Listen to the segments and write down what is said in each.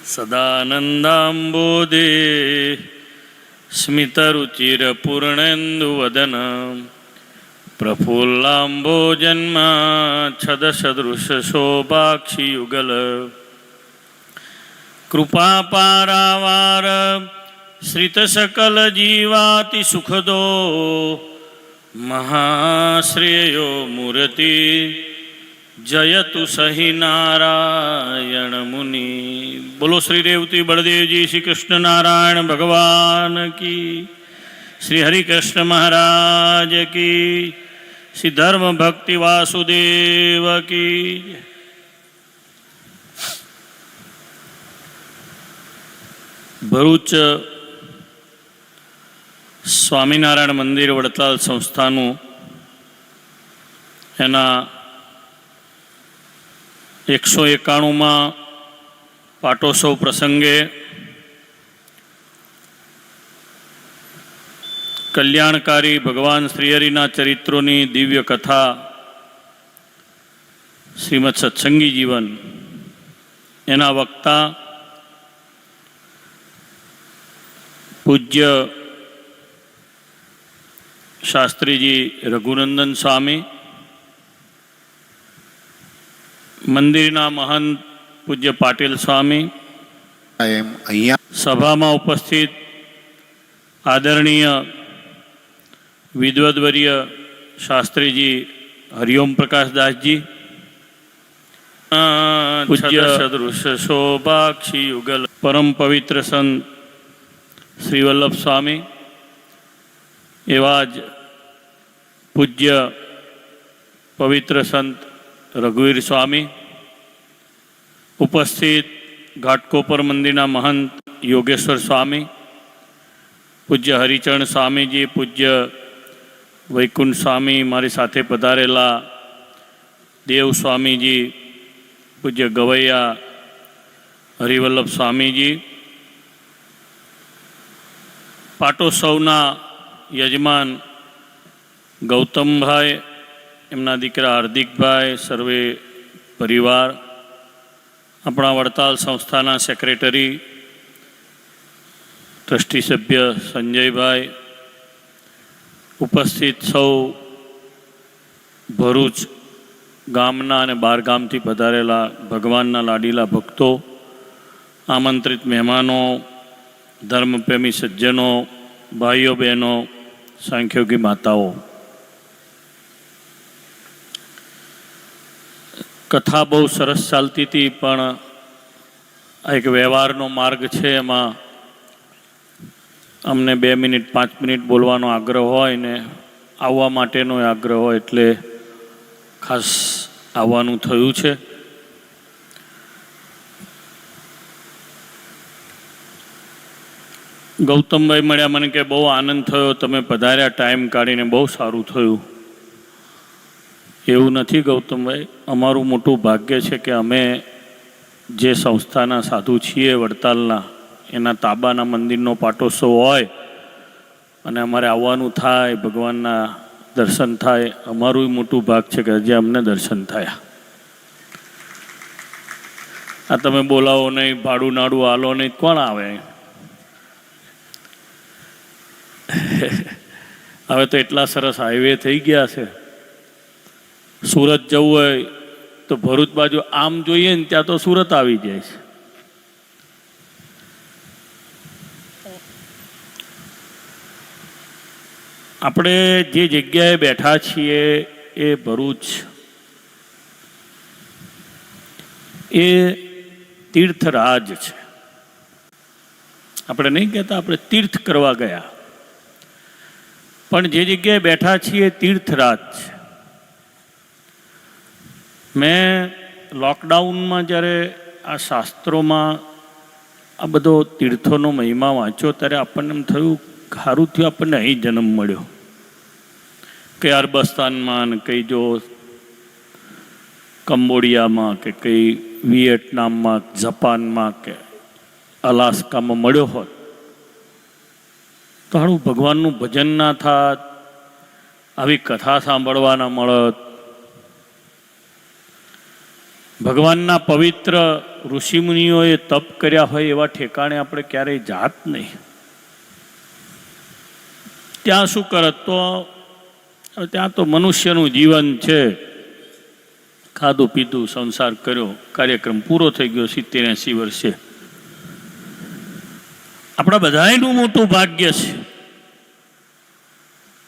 સદાનંદાંબોધે સ્મિતરુચિરપૂર્ણેન્દુવદન પ્રફુલ્લાંબોજન્માચ્છદસદૃશશોભાક્ષિયુગલ કૃપાપારાવાર શ્રિતસકલજીવાતિસુખદો મહાશ્રેયો મૂર્તિ જયતુ સહી નારાયણ મુનિ. બોલો શ્રી રેવતી બળદેવજી શ્રી કૃષ્ણ નારાયણ ભગવાન કી, શ્રી હરિકૃષ્ણ મહારાજ કી, શ્રી ધર્મ ભક્તિ વાસુદેવ કી. ભરૂચ સ્વામિનારાયણ મંદિર વડતાલ સંસ્થાનું એના 191માં પાટોત્સવ પ્રસંગે કલ્યાણકારી ભગવાન શ્રીહરિના ચરિત્રોની દિવ્ય કથા શ્રીમદ સત્સંગી જીવન એના વક્તા પૂજ્ય શાસ્ત્રીજી રઘુનંદન સ્વામી, મંદિરના મહંત પૂજ્ય પાટીલ સ્વામી, સભામાં ઉપસ્થિત આદરણીય વિદ્વદ્વર્ય શાસ્ત્રીજી હરિઓમ પ્રકાશદાસજી, પૂજ્ય સદૃશ શોભાક્ષી યુગલ પરમ પવિત્ર સંત શ્રી વલ્લભ સ્વામી, એવા જ પૂજ્ય પવિત્ર સંત રઘુવીર સ્વામી, ઉપસ્થિત ઘાટકોપર મંદિરના મહંત યોગેશ્વર સ્વામી, પૂજ્ય હરિચરણ સ્વામીજી, પૂજ્ય વૈકુંઠ સ્વામી, મારી સાથે પધારેલા દેવ સ્વામીજી, પૂજ્ય ગવૈયા હરિવલ્લભ સ્વામીજી, પાટોત્સવના યજમાન ગૌતમભાઈ, એમના દીકરા હાર્દિકભાઈ, સર્વે પરિવાર, આપણા વડતાલ સંસ્થાના સેક્રેટરી ટ્રસ્ટી સભ્ય સંજયભાઈ, ઉપસ્થિત સૌ ભરૂચ ગામના અને બહાર ગામથી પધારેલા ભગવાનના લાડીલા ભક્તો, આમંત્રિત મહેમાનો, ધર્મપ્રેમી સજ્જનો, ભાઈઓ બહેનો, સાંખ્યોગી માતાઓ. કથા બહુ સરસ ચાલતી હતી, પણ આ એક વ્યવહારનો માર્ગ છે, એમાં અમને 2 મિનિટ 5 મિનિટ બોલવાનો આગ્રહ હોય ને આવવા માટેનો આગ્રહ હોય, એટલે ખાસ આવવાનું થયું છે. ગૌતમભાઈ મળ્યા, મને કે બહુ આનંદ થયો, તમે પધાર્યા ટાઈમ કાઢીને, બહુ સારું થયું. એવું નથી ગૌતમભાઈ, અમારું મોટું ભાગ્ય છે કે અમે જે સંસ્થાના સાધુ છીએ વડતાલના, એના તાબાના મંદિરનો પાટોત્સવ હોય અને અમારે આવવાનું થાય, ભગવાનના દર્શન થાય, અમારું મોટું ભાગ છે કે હજી અમને દર્શન થયા. આ તમે બોલાવો નહીં, ભાડું નાડું આલો નહીં, કોણ આવે? હવે તો એટલા સરસ હાઈવે થઈ ગયા છે, સુરત જવું હોય તો ભરૂચ બાજુ આમ જોઈએ ને ત્યાં તો સુરત આવી જાય છે. આપણે જે જગ્યાએ બેઠા છીએ એ ભરૂચ, એ તીર્થરાજ છે. આપણે નહીં કહેતા આપણે તીર્થ કરવા ગયા, પણ જે જગ્યાએ બેઠા છીએ તીર્થરાજ છે. મેં લોકડાઉનમાં જ્યારે આ શાસ્ત્રોમાં આ બધો તીર્થોનો મહિમા વાંચ્યો, ત્યારે આપણને એમ થયું સારું થયું આપણને અહીં જન્મ મળ્યો. કે અરબસ્તાનમાં, કંઈ જો કંબોડિયામાં, કે કંઈ વિયેટનામમાં, જાપાનમાં, કે અલાસ્કામાં મળ્યો હોત તો સારું ભગવાનનું ભજન ના થાત, આવી કથા સાંભળવા ના મળત. ભગવાનના પવિત્ર ઋષિમુનિઓએ તપ કર્યા હોય એવા ઠેકાણે આપણે ક્યારેય જાત નહીં. ત્યાં શું કરત? તો ત્યાં તો મનુષ્યનું જીવન છે, ખાધું પીધું સંસાર કર્યો, કાર્યક્રમ પૂરો થઈ ગયો 70-80 વર્ષે. આપણા બધાયનું મોટું ભાગ્ય છે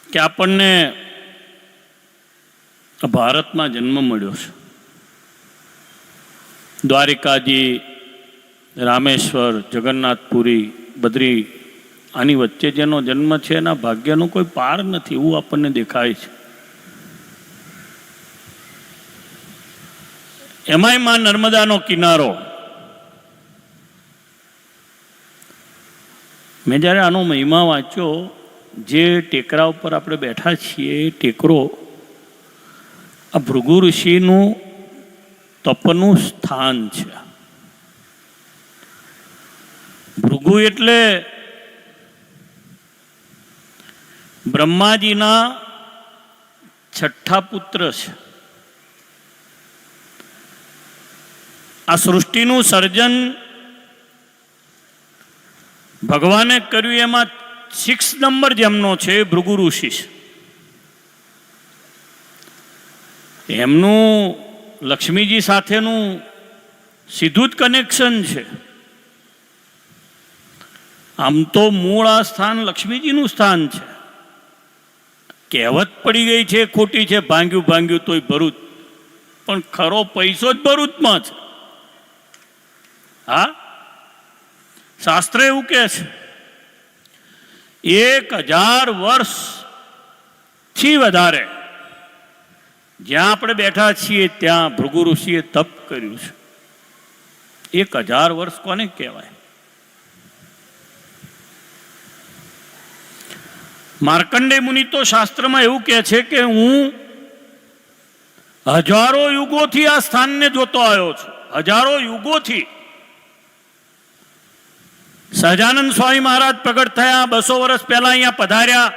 કે આપણને ભારતમાં જન્મ મળ્યો છે. દ્વારિકાજી, રામેશ્વર, જગન્નાથપુરી, બદ્રી, આની વચ્ચે જેનો જન્મ છે એના ભાગ્યનો કોઈ પાર નથી એવું આપણને દેખાય છે. એમાંય માં નર્મદાનો કિનારો. મેં જ્યારે આનો મહિમા વાંચ્યો, જે ટેકરા ઉપર આપણે બેઠા છીએ એ ટેકરો આ ભૃગુ ઋષિનું તપનું સ્થાન છે. ભૃગુ એટલે બ્રહ્માજીના 6ઠ્ઠા પુત્ર છે. આ સૃષ્ટિનું સર્જન ભગવાને કર્યું એમાં 6 નંબર જેમનો છે ભૃગુ ઋષિ છે. એમનું લક્ષ્મીજી સાથેનું સીધું જ કનેક્શન છે. આમ તો મૂળ આ સ્થાન લક્ષ્મીજીનું સ્થાન છે. કહેવત પડી ગઈ છે, ખોટી છે, ભાંગ્યું ભાંગ્યું તોય ભરૂચ, પણ ખરો પૈસો જ ભરૂચમાં છે. હા, શાસ્ત્ર એવું કહે છે 1000 વર્ષથી વધારે જ્યાં આપણે બેઠા છીએ ત્યાં ભૃગુ ઋષિએ તપ કર્યું છે. 1000 વર્ષ કોને કહેવાય? માર્કંડેય મુનિ તો શાસ્ત્રમાં એવું કહે છે કે હું હજારો યુગોથી આ સ્થાનને જોતો આવ્યો છું. હજારો યુગોથી. સહજાનંદ સ્વામી મહારાજ પ્રગટ થયા 200 વર્ષ પહેલા અહીંયા પધાર્યા.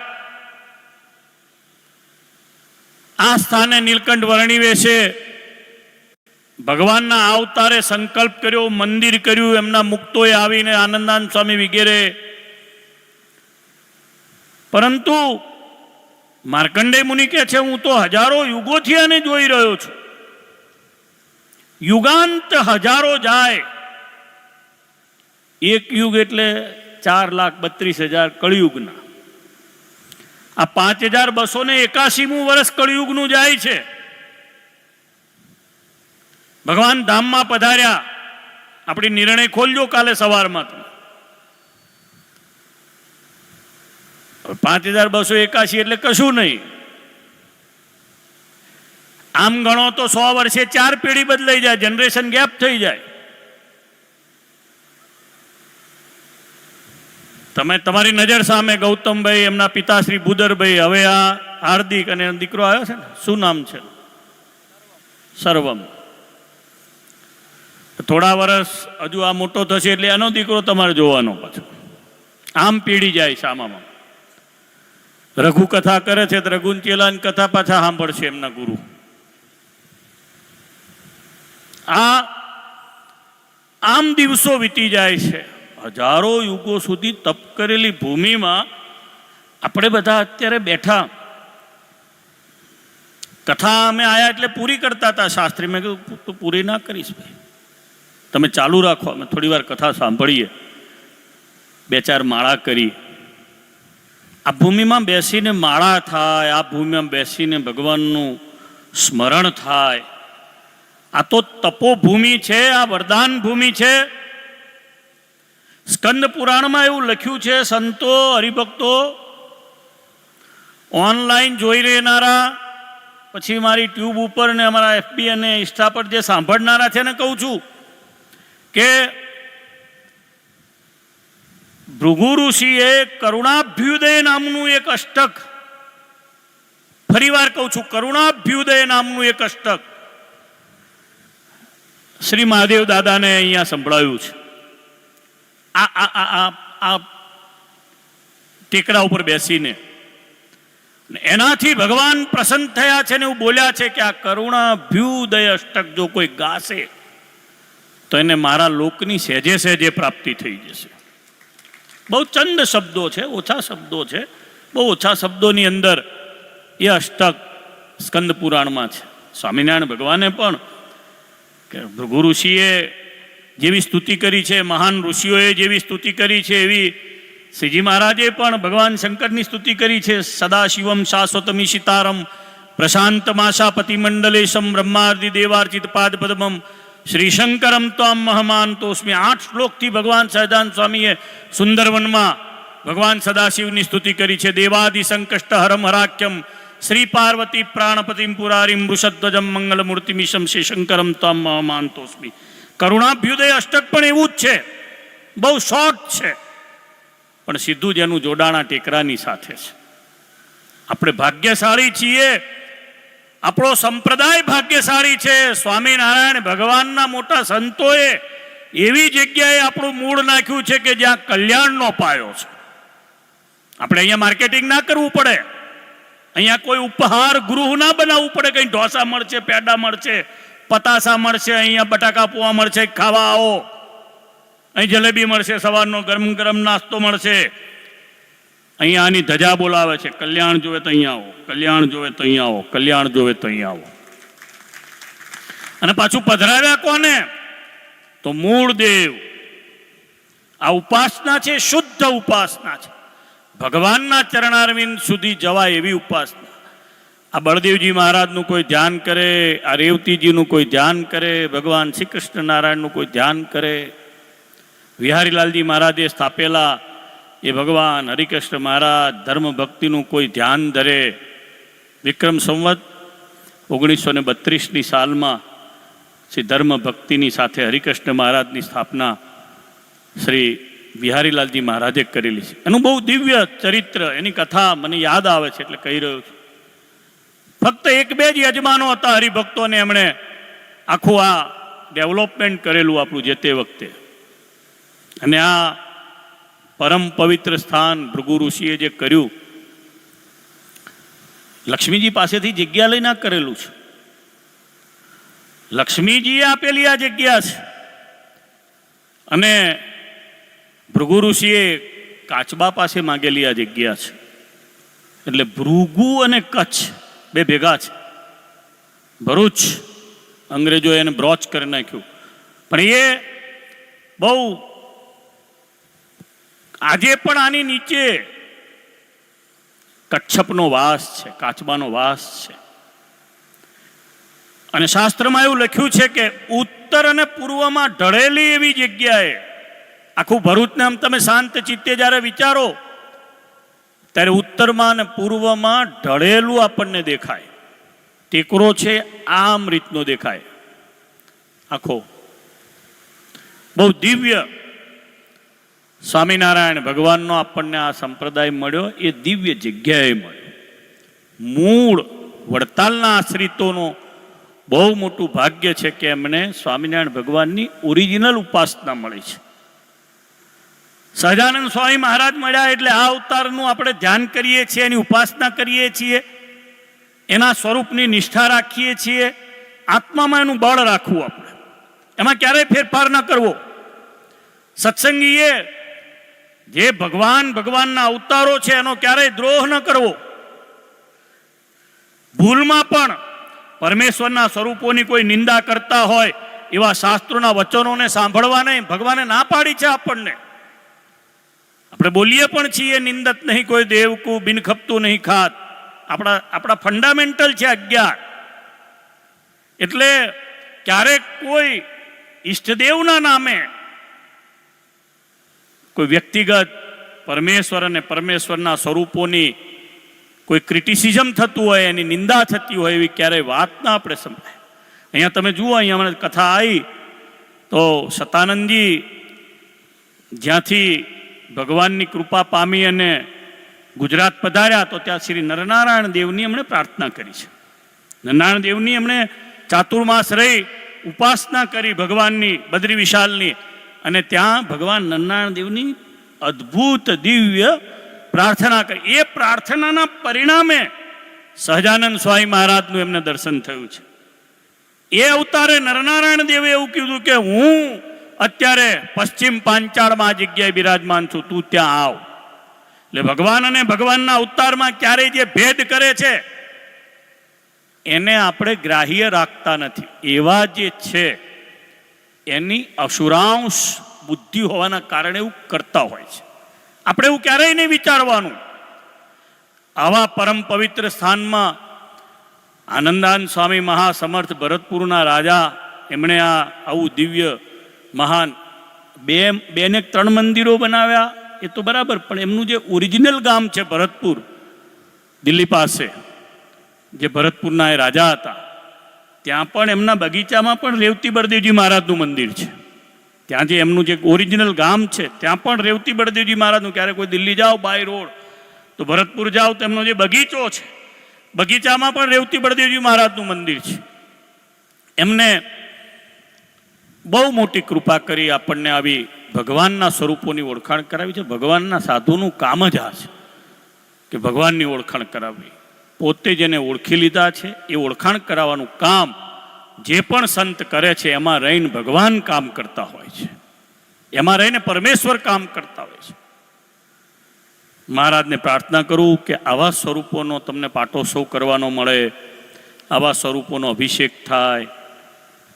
આ સ્થાને નીલકંઠ વર્ણિ વેશે ભગવાનના અવતારે સંકલ્પ કર્યો, મંદિર કર્યું, એમના મુક્તોએ આવીને આનંદાનંદ સ્વામી વગેરે. પરંતુ માર્કંડેય મુનિ કહે છે હું તો હજારો યુગોથી આને જોઈ રહ્યો છું. યુગાંત હજારો જાય. એક યુગ એટલે 4,32,000 કળિયુગના. આ 5281મું વર્ષ કળિયુગનું જાય છે. ભગવાન ધામમાં પધાર્યા. આપણી નિર્ણય ખોલજો કાલે સવારમાં. 5281 એટલે કશું નહીં. આમ ગણો તો 100 વર્ષે 4 પેઢી બદલાઈ જાય, જનરેશન ગેપ થઈ જાય. તમે તમારી નજર સામે ગૌતમભાઈ, એમના પિતાશ્રી ભૂદરભાઈ, હવે આ હાર્દિક અને દીકરો આવ્યો છે ને, શું નામ છે? સર્વમ. થોડા વર્ષ હજુ આ મોટો થશે એટલે એનો દીકરો તમારે જોવાનો પાછો. આમ પેઢી જાય સામામાં. રઘુ કથા કરે છે તો રઘુન ચેલાની કથા પાછા સાંભળશે એમના ગુરુ. આમ દિવસો વીતી જાય છે. હજારો યુગો સુધી તપ કરેલી ભૂમિમાં આપણે બધા અત્યારે બેઠા. કથા અમે આયા એટલે પૂરી કરતા હતા. શાસ્ત્રી મેં કીધું તું પૂરી ના કરીશ ભાઈ, તમે ચાલુ રાખો, અમે થોડી વાર કથા સાંભળીએ. 2-4 માળા કરી. આ ભૂમિમાં બેસીને માળા થાય, આ ભૂમિમાં બેસીને ભગવાનનું સ્મરણ થાય. આ તો તપોભૂમિ છે, આ વરદાન ભૂમિ છે. સ્કંદ પુરાણમાં એવું લખ્યું છે, સંતો હરિભક્તો ઓનલાઈન જોઈ રહેનારા, પછી મારી ટ્યુબ ઉપર ને અમારા FB અને ઇન્સ્ટા પર જે સાંભળનારા છે ને કહું છું કે ભૃગુ ઋષિએ કરુણાભ્યુદય નામનું એક અષ્ટક, ફરીવાર કહું છું, કરુણાભ્યુદય નામનું એક અષ્ટક શ્રી મહાદેવ દાદાને અહીંયા સંભળાયું છે. આ ટેકરા ઉપર બેસીને એનાથી ભગવાન પ્રસન્ન થયા છે ને એવું બોલ્યા છે કે આ કરુણાભ્યુદય અષ્ટક જો કોઈ ગાશે તો એને મારા લોકની સહેજે સહેજે પ્રાપ્તિ થઈ જશે. બહુ ચંદ શબ્દો છે, ઓછા શબ્દો છે, બહુ ઓછા શબ્દોની અંદર એ અષ્ટક સ્કંદ પુરાણમાં છે. સ્વામિનારાયણ ભગવાને પણ કે ભૃગુ ઋષિએ જેવી સ્તુતિ કરી છે, મહાન ઋષિઓએ જેવી સ્તુતિ કરી છે, એવી શ્રીજી મહારાજે પણ ભગવાન શંકરની સ્તુતિ કરી છે. સદાશિવમ શાશ્વતમીશિતારમ પ્રશાંતમાશા પતિમંડલેશમ બ્રહ્માર્દિ દેવાર્ચિત પાદ પદ્મમ શ્રીશંકરમ ત્વામ મહમાનતોસ્મી. 8 શ્લોકથી ભગવાન સહજાનંદ સ્વામીએ સુંદરવનમાં ભગવાન સદાશિવની સ્તુતિ કરી છે. દેવાદિ સંકષ્ટ હરમ હરાખ્યમ શ્રી પાર્વતી પ્રાણપતિમ પુરારીમ વૃષધ્વજમ મંગલમૂર્તિમિશમ શ્રીશંકરમ ત્વામ મહમાનતોસ્મી. કરુણાભ્યુદય અષ્ટક પણ એવું જ છે, બહુ શોર્ટ છે, પણ સીધું જ એનું જોડાણા ટેકરાની સાથે છે. આપણે ભાગ્યશાળી છીએ, આપણો સંપ્રદાય ભાગ્યશાળી છે. સ્વામિનારાયણ ભગવાનના મોટા સંતોએ એવી જગ્યાએ આપણું મૂળ નાખ્યું છે કે જ્યાં કલ્યાણનો પાયો છે. આપણે અહીંયા માર્કેટિંગ ના કરવું પડે, અહીંયા કોઈ ઉપહાર ગૃહ ના બનાવવું પડે. કંઈ ઢોસા મળશે, પેડા મળશે, પતાસા મળશે, અહીંયા બટાકા પોવા મળશે, ખાવા આવો. અહીં જલેબી મળશે, સવારનો ગરમ ગરમ નાસ્તો મળશે. અહીંયા આની ધજા બોલાવે છે, કલ્યાણ જોવે તો અહીંયા આવો, કલ્યાણ જોવે તો અહીંયા આવો, કલ્યાણ જોવે તો અહીંયા આવો. અને પાછું પધરાવ્યા કોને? તો મૂળ દેવ. આ ઉપાસના છે, શુદ્ધ ઉપાસના છે, ભગવાનના ચરણારવિંદ સુધી જવાય એવી ઉપાસના. આ બળદેવજી મહારાજનું કોઈ ધ્યાન કરે, આ રેવતીજીનું કોઈ ધ્યાન કરે, ભગવાન શ્રી કૃષ્ણ નારાયણનું કોઈ ધ્યાન કરે, વિહારીલાલજી મહારાજે સ્થાપેલા એ ભગવાન હરિકૃષ્ણ મહારાજ ધર્મ ભક્તિનું કોઈ ધ્યાન ધરે. વિક્રમ સંવત 1932ની સાલમાં શ્રી ધર્મ ભક્તિની સાથે હરિકૃષ્ણ મહારાજની સ્થાપના શ્રી વિહારીલાલજી મહારાજે કરેલી છે. એનું બહુ દિવ્ય ચરિત્ર, એની કથા મને યાદ આવે છે એટલે કહી રહ્યો છું. ફક્ત 1-2 જ યજમાનો હતા હરિભક્તોને, એમણે આખું આ ડેવલપમેન્ટ કરેલું આપણું જે તે વખતે. અને આ પરમ પવિત્ર સ્થાન ભૃગુ ઋષિએ જે કર્યું, લક્ષ્મીજી પાસેથી જગ્યા લઈને કરેલું છે. લક્ષ્મીજીએ આપેલી આ જગ્યા છે. અને ભૃગુ ઋષિએ કાચબા પાસે માંગેલી આ જગ્યા છે. એટલે ભૃગુ અને કચ્છ બે ભેગા છે. ભરૂચ અંગ્રેજોએ એને બ્રોચ કરી નાખ્યું, પણ એ બહુ આજે પણ આની નીચે કચ્છપનો વાસ છે, કાચબાનો વાસ છે. અને શાસ્ત્રમાં એવું લખ્યું છે કે ઉત્તર અને પૂર્વમાં ઢળેલી એવી જગ્યાએ આખું ભરૂચને આમ તમે શાંત ચિત્તે જ્યારે વિચારો ત્યારે ઉત્તરમાં અને પૂર્વમાં ઢળેલું આપણને દેખાય. ટેકરો છે આમ રીતનો દેખાય આખો. બહુ દિવ્ય સ્વામિનારાયણ ભગવાનનો આપણને આ સંપ્રદાય મળ્યો, એ દિવ્ય જગ્યાએ મળ્યો. મૂળ વડતાલના આશ્રિતોનો બહુ મોટું ભાગ્ય છે કે એમને સ્વામિનારાયણ ભગવાનની ઓરિજિનલ ઉપાસના મળી છે. સહજાનંદ સ્વામી મહારાજ મળ્યા એટલે આ અવતારનું આપણે ધ્યાન કરીએ છીએ, એની ઉપાસના કરીએ છીએ, એના સ્વરૂપની નિષ્ઠા રાખીએ છીએ. આત્મામાં એનું બળ રાખવું, આપણે એમાં ક્યારેય ફેરફાર ન કરવો. સત્સંગીએ જે ભગવાનના અવતારો છે એનો ક્યારેય દ્રોહ ન કરવો. ભૂલમાં પણ પરમેશ્વરના સ્વરૂપોની કોઈ નિંદા કરતા હોય એવા શાસ્ત્રોના વચનોને સાંભળવા નહીં. ભગવાને ના પાડી છે આપણને. આપણે બોલીએ પણ છીએ, નિંદત નહીં કોઈ દેવકું, બિન ખપતું નહીં ખાત. આપણા ફંડામેન્ટલ છે 11. એટલે ક્યારેક કોઈ ઈષ્ટદેવના નામે કોઈ વ્યક્તિગત પરમેશ્વર અને પરમેશ્વરના સ્વરૂપોની કોઈ ક્રિટિસિઝમ થતું હોય, એની નિંદા થતી હોય, એવી ક્યારેય વાત ના આપણે સંભળાય. અહીંયા તમે જુઓ, અહીંયા મને કથા આવી તો શતાનંદજી જ્યાંથી ભગવાનની કૃપા પામી અને ગુજરાત પધાર્યા તો ત્યાં શ્રી નરનારાયણ દેવની એમણે પ્રાર્થના કરી છે. નરનારાયણ દેવની એમણે ચાતુર્માસ રહી ઉપાસના કરી ભગવાનની, બદ્રી વિશાલની. અને ત્યાં ભગવાન નરનારાયણ દેવની અદ્ભુત દિવ્ય પ્રાર્થના કરી. એ પ્રાર્થનાના પરિણામે સહજાનંદ સ્વામી મહારાજનું એમને દર્શન થયું છે. એ અવતારે નરનારાયણ દેવે એવું કીધું કે હું અત્યારે પશ્ચિમ પાંચાળમાં આ જગ્યાએ બિરાજમાન છું, તું ત્યાં આવ. એટલે ભગવાન અને ભગવાનના અવતારમાં ક્યારેય જે ભેદ કરે છે એને આપણે ગ્રાહ્ય રાખતા નથી. એવા જે છે એની અસુરાંશ બુદ્ધિ હોવાના કારણે એવું કરતા હોય છે. આપણે એવું ક્યારેય નહીં વિચારવાનું. આવા પરમ પવિત્ર સ્થાનમાં આનંદાન સ્વામી મહાસમર્થ ભરતપુરના રાજા, એમણે આવું દિવ્ય મહાન બે ને 3 મંદિરો બનાવ્યા એ તો બરાબર, પણ એમનું જે ઓરિજિનલ ગામ છે ભરતપુર દિલ્હી પાસે, જે ભરતપુરના એ રાજા હતા, ત્યાં પણ એમના બગીચામાં પણ રેવતી બળદેવજી મહારાજનું મંદિર છે. ત્યાં જે એમનું જે ઓરિજિનલ ગામ છે ત્યાં પણ રેવતી બળદેવજી મહારાજનું, ક્યારે કોઈ દિલ્હી જાઓ બાય રોડ તો ભરતપુર જાઓ તો એમનો જે બગીચો છે, બગીચામાં પણ રેવતી બળદેવજી મહારાજનું મંદિર છે. એમને બહુ મોટી કૃપા કરી આપણને આવી ભગવાનના સ્વરૂપોની ઓળખાણ કરાવી છે. ભગવાનના સાધુનું કામ જ આ છે કે ભગવાનની ઓળખાણ કરાવવી. પોતે જેને ઓળખી લીધા છે એ ઓળખાણ કરાવવાનું કામ જે પણ સંત કરે છે એમાં રહીને ભગવાન કામ કરતા હોય છે, એમાં રહીને પરમેશ્વર કામ કરતા હોય છે. મહારાજને પ્રાર્થના કરું કે આવા સ્વરૂપોનો તમને પાટોત્સવ કરવાનો મળે, આવા સ્વરૂપોનો અભિષેક થાય,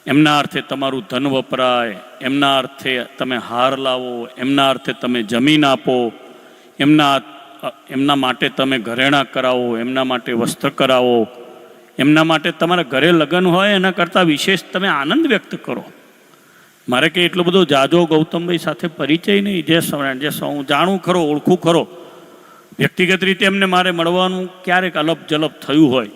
એમના અર્થે તમારું ધન વપરાય, એમના અર્થે તમે હાર લાવો, એમના અર્થે તમે જમીન આપો, એમના માટે તમે ઘરેણાં કરાવો, એમના માટે વસ્ત્ર કરાવો, એમના માટે તમારા ઘરે લગ્ન હોય એના કરતાં વિશેષ તમે આનંદ વ્યક્ત કરો. મારે કે એટલો બધો જાજો ગૌતમભાઈ સાથે પરિચય નહીં, જે હું જાણું ખરો, ઓળખું ખરો. વ્યક્તિગત રીતે એમને મારે મળવાનું ક્યારેક અલપ જલપ થયું હોય,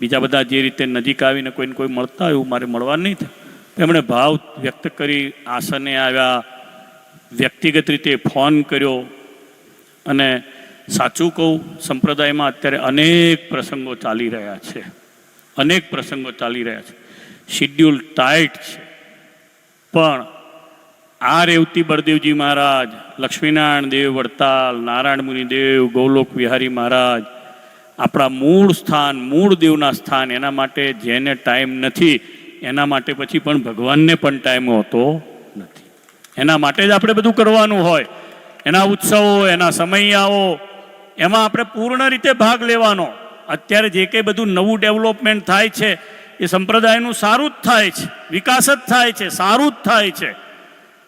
બીજા બધા જે રીતે નજીક આવીને કોઈને કોઈ મળતા હોય એવું મારે મળવાનું નહીં થાય. એમણે ભાવ વ્યક્ત કરી, આસને આવ્યા, વ્યક્તિગત રીતે ફોન કર્યો. અને સાચું કહું, સંપ્રદાયમાં અત્યારે અનેક પ્રસંગો ચાલી રહ્યા છે, અનેક પ્રસંગો ચાલી રહ્યા છે, શિડ્યુલ ટાઈટ છે. પણ આ રેવતી બળદેવજી મહારાજ, લક્ષ્મીનારાયણ દેવ વડતાલ, નારાયણ મુનિદેવ, ગૌલોક વિહારી મહારાજ, આપણા મૂળ સ્થાન, મૂળ દેવના સ્થાન, એના માટે જેને ટાઈમ નથી એના માટે પછી પણ ભગવાનને પણ ટાઈમ હોતો નથી. એના માટે જ આપણે બધું કરવાનું હોય. એના ઉત્સવો, એના સમયાઓ, એમાં આપણે પૂર્ણ રીતે ભાગ લેવાનો. અત્યારે જે કંઈ બધું નવું ડેવલપમેન્ટ થાય છે એ સંપ્રદાયનું સારું જ થાય છે, વિકાસ જ થાય છે, સારું જ થાય છે.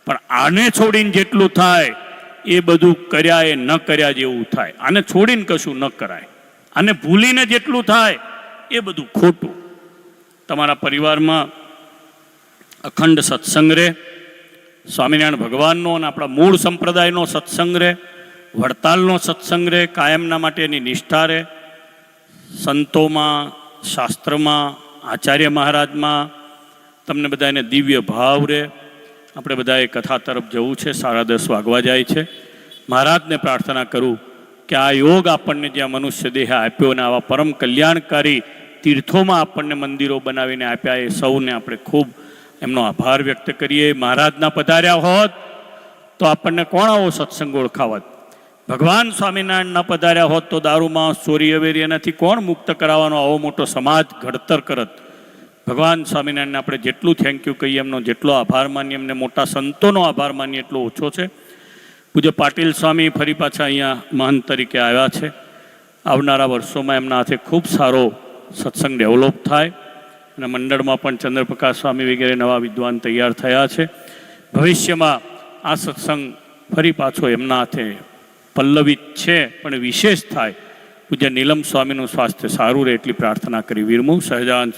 પણ આને છોડીને જેટલું થાય એ બધું કર્યા એ ન કર્યા જેવું થાય. આને છોડીને કશું ન કરાય, આને ભૂલીને જેટલું થાય એ બધું ખોટું. તમારા પરિવારમાં અખંડ સત્સંગ રહે, સ્વામિનારાયણ ભગવાનનો અને આપણા મૂળ સંપ્રદાયનો સત્સંગ રહે, વડતાલનો સત્સંગ રહે, કાયમના માટે એની નિષ્ઠા રહે. સંતોમાં, શાસ્ત્રમાં, આચાર્ય મહારાજમાં તમને બધાને દિવ્ય ભાવ રહે. આપણે બધાએ કથા તરફ જવું છે, 10:30 વાગવા જાય છે. મહારાજને પ્રાર્થના કરું કે આ યોગ આપણને જ્યાં મનુષ્ય દેહ આપ્યો અને આવા પરમ કલ્યાણકારી તીર્થોમાં આપણને મંદિરો બનાવીને આપ્યા, એ સૌને આપણે ખૂબ એમનો આભાર વ્યક્ત કરીએ. મહારાજના પધાર્યા હોત તો આપણને કોણ આવો સત્સંગ ઓળખાવત? ભગવાન સ્વામિનારાયણ ન પધાર્યા હોત તો દારૂમાં, ચોરી અવેરી એનાથી કોણ મુક્ત કરાવવાનો આવો મોટો સમાજ ઘડતર કરત? ભગવાન સ્વામિનારાયણને આપણે જેટલું થેન્ક યુ કહીએ, એમનો જેટલો આભાર માનીએ, એમને મોટા સંતોનો આભાર માનીએ એટલો ઓછો છે. પૂજ્ય પાટીલ સ્વામી ફરી પાછા અહીંયા મહંત તરીકે આવ્યા છે. આવનારા વર્ષોમાં એમના હાથે ખૂબ સારો સત્સંગ ડેવલપ થાય અને મંડળમાં પણ ચંદ્રપ્રકાશ સ્વામી વગેરે નવા વિદ્વાન તૈયાર થયા છે. ભવિષ્યમાં આ સત્સંગ ફરી પાછો એમના હાથે પલ્લવિત છે પણ વિશેષ થાય. પૂજ્ય નીલમ સ્વામીનું સ્વાસ્થ્ય સારું રહે એટલી પ્રાર્થના કરી વિરમું. સહજાન